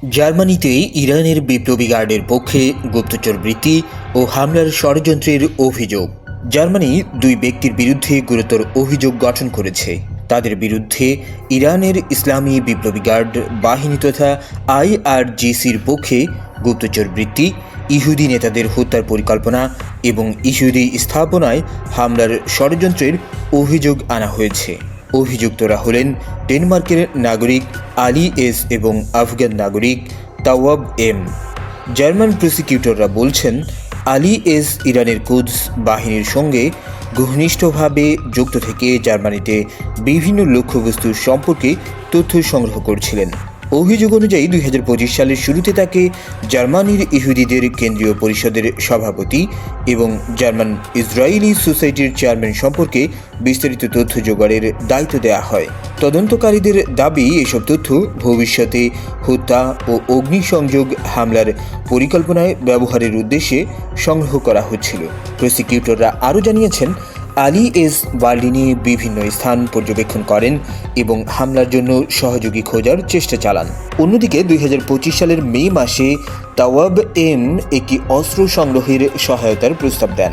জার্মানিতে ইরানের বিপ্লবী গার্ডের পক্ষে গুপ্তচর বৃত্তি ও হামলার ষড়যন্ত্রের অভিযোগ। জার্মানি দুই ব্যক্তির বিরুদ্ধে গুরুতর অভিযোগ গঠন করেছে। তাদের বিরুদ্ধে ইরানের ইসলামী বিপ্লবী গার্ড বাহিনী তথা আইআরজিসির পক্ষে গুপ্তচর বৃত্তি, ইহুদি নেতাদের হত্যার পরিকল্পনা এবং ইহুদি স্থাপনায় হামলার ষড়যন্ত্রের অভিযোগ আনা হয়েছে। অভিযুক্তরা হলেন ডেনমার্কের নাগরিক আলী এস এবং আফগান নাগরিক তাওয়াব এম। জার্মান প্রসিকিউটররা বলছেন, আলী এস ইরানের কুদস বাহিনীর সঙ্গে ঘনিষ্ঠভাবে যুক্ত থেকে জার্মানিতে বিভিন্ন লক্ষ্যবস্তুর সম্পর্কে তথ্য সংগ্রহ করছিলেন। অভিযোগ অনুযায়ী 2025 সালের শুরুতে তাকে জার্মানির ইহুদিদের কেন্দ্রীয় পরিষদের সভাপতি এবং জার্মান ইসরায়েলি সোসাইটির চেয়ারম্যান সম্পর্কে বিস্তারিত তথ্য জোগাড়ের দায়িত্ব দেওয়া হয়। তদন্তকারীদের দাবি, এসব তথ্য ভবিষ্যতে হত্যা ও অগ্নিসংযোগ হামলার পরিকল্পনায় ব্যবহারের উদ্দেশ্যে সংগ্রহ করা হচ্ছিল। প্রসিকিউটররা আরও জানিয়েছেন, আলী এস বার্লিনে বিভিন্ন স্থান পর্যবেক্ষণ করেন এবং হামলার জন্য সহযোগী খোঁজার চেষ্টা চালান। অন্যদিকে 2025 সালের মে মাসে তাওয়াব এম একটি অস্ত্র সংগ্রহের সহায়তার প্রস্তাব দেন,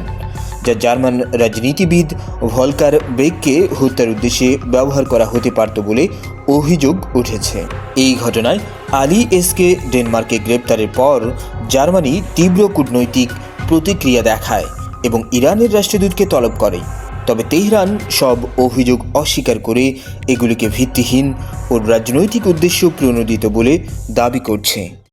যা জার্মান রাজনীতিবিদ ভলকার বেককে হত্যার উদ্দেশ্যে ব্যবহার করা হতে পারত বলে অভিযোগ উঠেছে। এই ঘটনায় আলী এসকে ডেনমার্কে গ্রেপ্তারের পর জার্মানি তীব্র কূটনৈতিক প্রতিক্রিয়া দেখায় এবং ইরানের রাষ্ট্রদূতকে তলব করে। তবে তেহরান সব অভিযোগ অস্বীকার করে এগুলিকে ভিত্তিহীন ও রাজনৈতিক উদ্দেশ্য প্রণোদিত বলে দাবি করছে।